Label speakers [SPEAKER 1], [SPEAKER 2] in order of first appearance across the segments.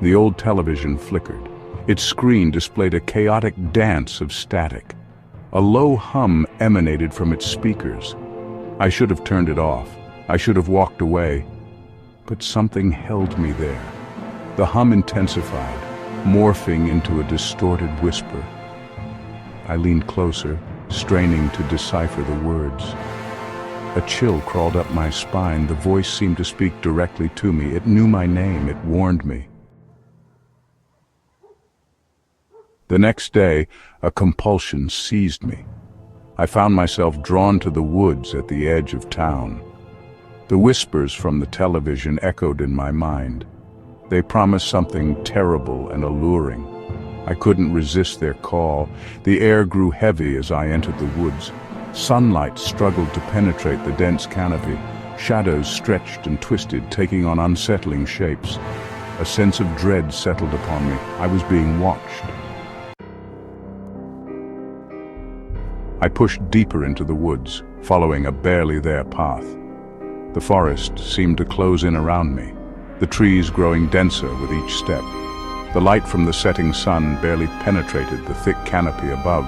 [SPEAKER 1] The old television flickered. Its screen displayed a chaotic dance of static. A low hum emanated from its speakers. I should have turned it off. I should have walked away. But something held me there. The hum intensified, morphing into a distorted whisper. I leaned closer, straining to decipher the words. A chill crawled up my spine. The voice seemed to speak directly to me. It knew my name. It warned me. The next day, a compulsion seized me. I found myself drawn to the woods at the edge of town. The whispers from the television echoed in my mind. They promised something terrible and alluring. I couldn't resist their call. The air grew heavy as I entered the woods. Sunlight struggled to penetrate the dense canopy. Shadows stretched and twisted, taking on unsettling shapes. A sense of dread settled upon me. I was being watched. I pushed deeper into the woods, following a barely there path. The forest seemed to close in around me, the trees growing denser with each step. The light from the setting sun barely penetrated the thick canopy above,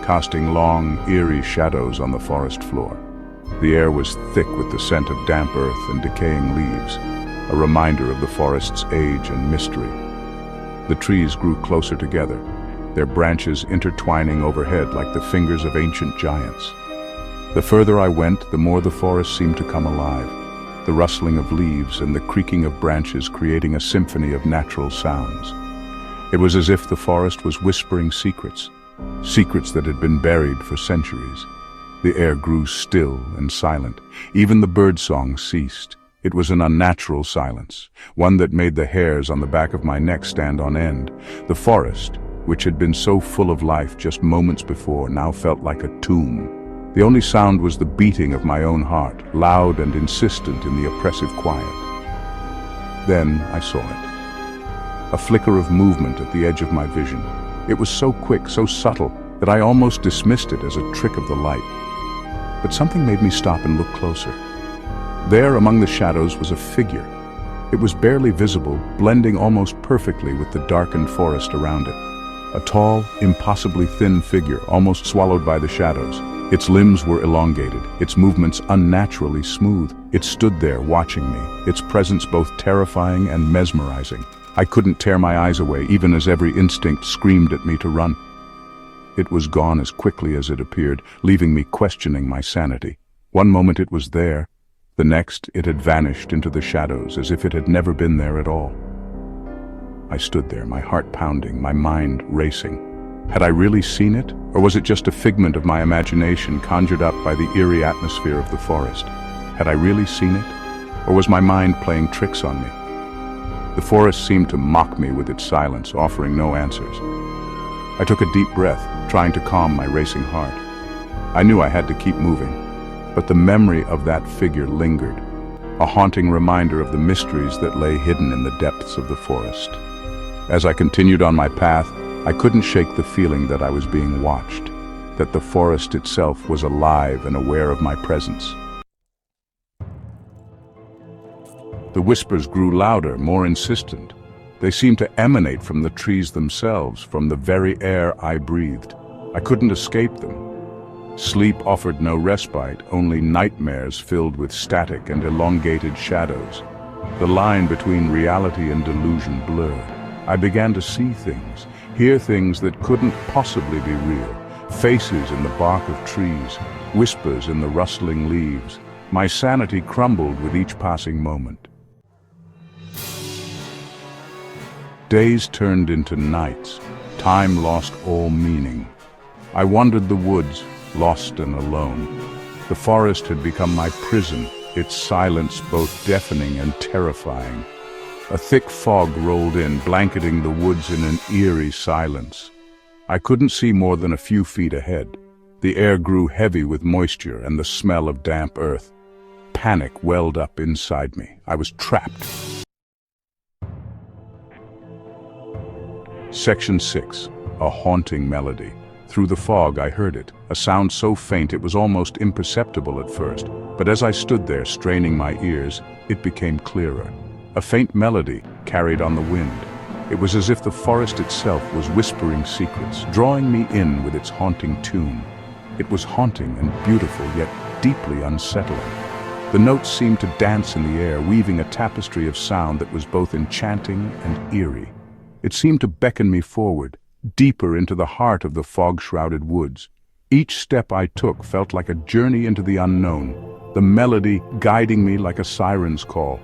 [SPEAKER 1] casting long, eerie shadows on the forest floor. The air was thick with the scent of damp earth and decaying leaves, a reminder of the forest's age and mystery. The trees grew closer together, their branches intertwining overhead like the fingers of ancient giants. The further I went, the more the forest seemed to come alive, the rustling of leaves and the creaking of branches creating a symphony of natural sounds. It was as if the forest was whispering secrets, secrets that had been buried for centuries. The air grew still and silent. Even the birdsong ceased. It was an unnatural silence, one that made the hairs on the back of my neck stand on end. The forest, which had been so full of life just moments before, now felt like a tomb. The only sound was the beating of my own heart, loud and insistent in the oppressive quiet. Then I saw it. A flicker of movement at the edge of my vision. It was so quick, so subtle, that I almost dismissed it as a trick of the light. But something made me stop and look closer. There, among the shadows, was a figure. It was barely visible, blending almost perfectly with the darkened forest around it. A tall, impossibly thin figure, almost swallowed by the shadows. Its limbs were elongated, its movements unnaturally smooth. It stood there, watching me, its presence both terrifying and mesmerizing. I couldn't tear my eyes away, even as every instinct screamed at me to run. It was gone as quickly as it appeared, leaving me questioning my sanity. One moment it was there, the next it had vanished into the shadows as if it had never been there at all. I stood there, my heart pounding, my mind racing. Had I really seen it, or was it just a figment of my imagination conjured up by the eerie atmosphere of the forest? Had I really seen it, or was my mind playing tricks on me? The forest seemed to mock me with its silence, offering no answers. I took a deep breath, trying to calm my racing heart. I knew I had to keep moving, but the memory of that figure lingered, a haunting reminder of the mysteries that lay hidden in the depths of the forest. As I continued on my path, I couldn't shake the feeling that I was being watched, that the forest itself was alive and aware of my presence. The whispers grew louder, more insistent. They seemed to emanate from the trees themselves, from the very air I breathed. I couldn't escape them. Sleep offered no respite, only nightmares filled with static and elongated shadows. The line between reality and delusion blurred. I began to see things, hear things that couldn't possibly be real. Faces in the bark of trees, whispers in the rustling leaves. My sanity crumbled with each passing moment. Days turned into nights. Time lost all meaning. I wandered the woods, lost and alone. The forest had become my prison, its silence both deafening and terrifying. A thick fog rolled in, blanketing the woods in an eerie silence. I couldn't see more than a few feet ahead. The air grew heavy with moisture and the smell of damp earth. Panic welled up inside me. I was trapped. Section 6. A haunting melody. Through the fog I heard it, a sound so faint it was almost imperceptible at first, but as I stood there straining my ears, it became clearer. A faint melody carried on the wind. It was as if the forest itself was whispering secrets, drawing me in with its haunting tune. It was haunting and beautiful, yet deeply unsettling. The notes seemed to dance in the air, weaving a tapestry of sound that was both enchanting and eerie. It seemed to beckon me forward, deeper into the heart of the fog-shrouded woods. Each step I took felt like a journey into the unknown, the melody guiding me like a siren's call.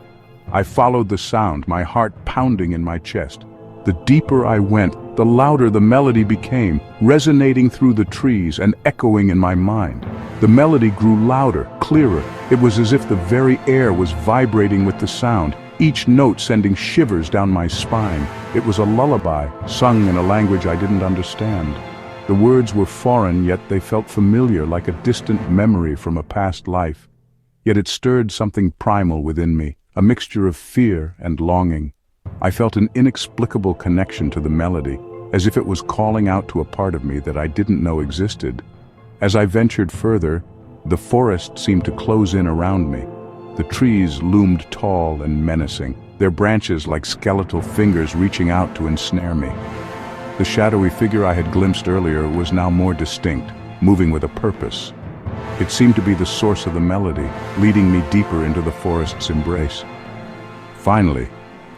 [SPEAKER 1] I followed the sound, my heart pounding in my chest. The deeper I went, the louder the melody became, resonating through the trees and echoing in my mind. The melody grew louder, clearer. It was as if the very air was vibrating with the sound, each note sending shivers down my spine. It was a lullaby, sung in a language I didn't understand. The words were foreign, yet they felt familiar, like a distant memory from a past life. Yet it stirred something primal within me, a mixture of fear and longing. I felt an inexplicable connection to the melody, as if it was calling out to a part of me that I didn't know existed. As I ventured further, the forest seemed to close in around me. The trees loomed tall and menacing, their branches like skeletal fingers reaching out to ensnare me. The shadowy figure I had glimpsed earlier was now more distinct, moving with a purpose. It seemed to be the source of the melody, leading me deeper into the forest's embrace. Finally,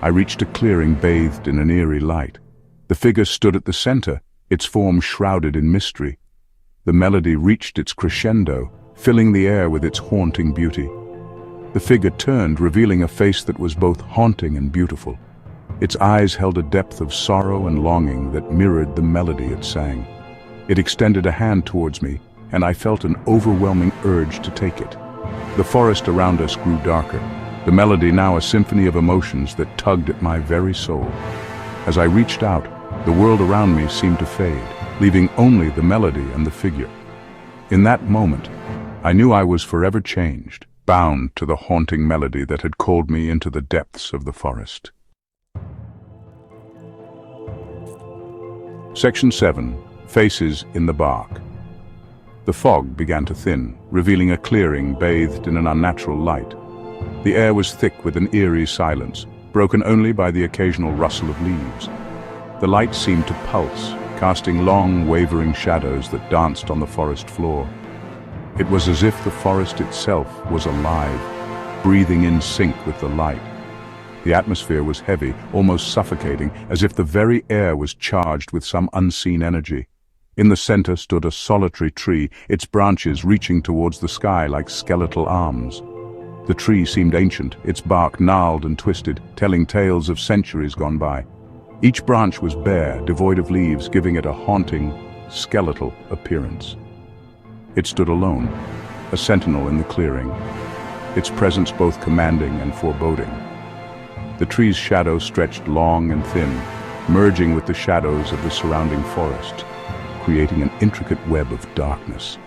[SPEAKER 1] I reached a clearing bathed in an eerie light. The figure stood at the center, its form shrouded in mystery. The melody reached its crescendo, filling the air with its haunting beauty. The figure turned, revealing a face that was both haunting and beautiful. Its eyes held a depth of sorrow and longing that mirrored the melody it sang. It extended a hand towards me, and I felt an overwhelming urge to take it. The forest around us grew darker, the melody now a symphony of emotions that tugged at my very soul. As I reached out, the world around me seemed to fade, leaving only the melody and the figure. In that moment, I knew I was forever changed, bound to the haunting melody that had called me into the depths of the forest. Section 7. Faces in the Bark. The fog began to thin, revealing a clearing bathed in an unnatural light. The air was thick with an eerie silence, broken only by the occasional rustle of leaves. The light seemed to pulse, casting long, wavering shadows that danced on the forest floor. It was as if the forest itself was alive, breathing in sync with the light. The atmosphere was heavy, almost suffocating, as if the very air was charged with some unseen energy. In the center stood a solitary tree, its branches reaching towards the sky like skeletal arms. The tree seemed ancient, its bark gnarled and twisted, telling tales of centuries gone by. Each branch was bare, devoid of leaves, giving it a haunting, skeletal appearance. It stood alone, a sentinel in the clearing, its presence both commanding and foreboding. The tree's shadow stretched long and thin, merging with the shadows of the surrounding forest, creating an intricate web of darkness.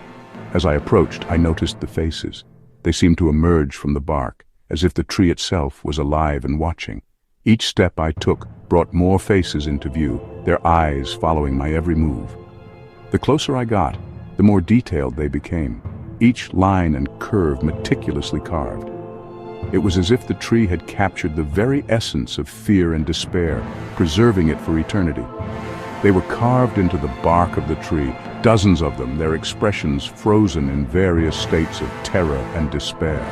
[SPEAKER 1] As I approached, I noticed the faces. They seemed to emerge from the bark, as if the tree itself was alive and watching. Each step I took brought more faces into view, their eyes following my every move. The closer I got, the more detailed they became, each line and curve meticulously carved. It was as if the tree had captured the very essence of fear and despair, preserving it for eternity. They were carved into the bark of the tree, dozens of them, their expressions frozen in various states of terror and despair.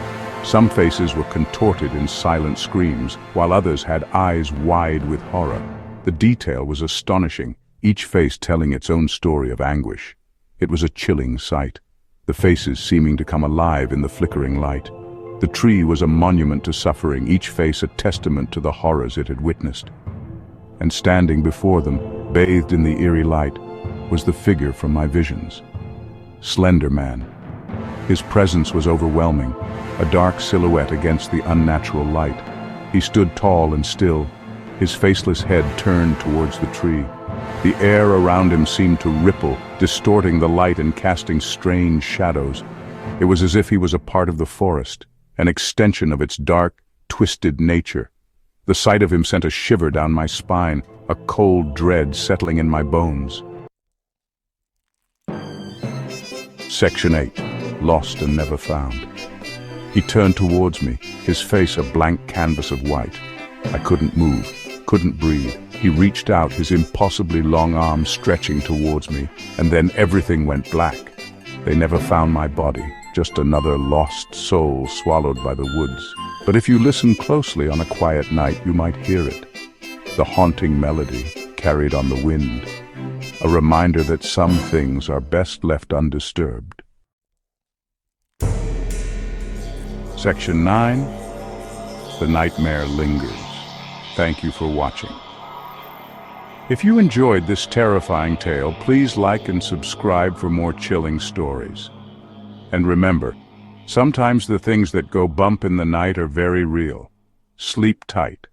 [SPEAKER 1] Some faces were contorted in silent screams, while others had eyes wide with horror. The detail was astonishing, each face telling its own story of anguish. It was a chilling sight, the faces seeming to come alive in the flickering light. The tree was a monument to suffering, each face a testament to the horrors it had witnessed. And standing before them, bathed in the eerie light, was the figure from my visions. Slender Man. His presence was overwhelming, a dark silhouette against the unnatural light. He stood tall and still, his faceless head turned towards the tree. The air around him seemed to ripple, distorting the light and casting strange shadows. It was as if he was a part of the forest, an extension of its dark, twisted nature. The sight of him sent a shiver down my spine, a cold dread settling in my bones. Section 8. Lost and Never Found. He turned towards me, his face a blank canvas of white. I couldn't move, couldn't breathe. He reached out, his impossibly long arms stretching towards me, and then everything went black. They never found my body, just another lost soul swallowed by the woods. But if you listen closely on a quiet night, you might hear it. The haunting melody carried on the wind. A reminder that some things are best left undisturbed. Section 9. The Nightmare Lingers. Thank you for watching. If you enjoyed this terrifying tale, please like and subscribe for more chilling stories. And remember, sometimes the things that go bump in the night are very real. Sleep tight.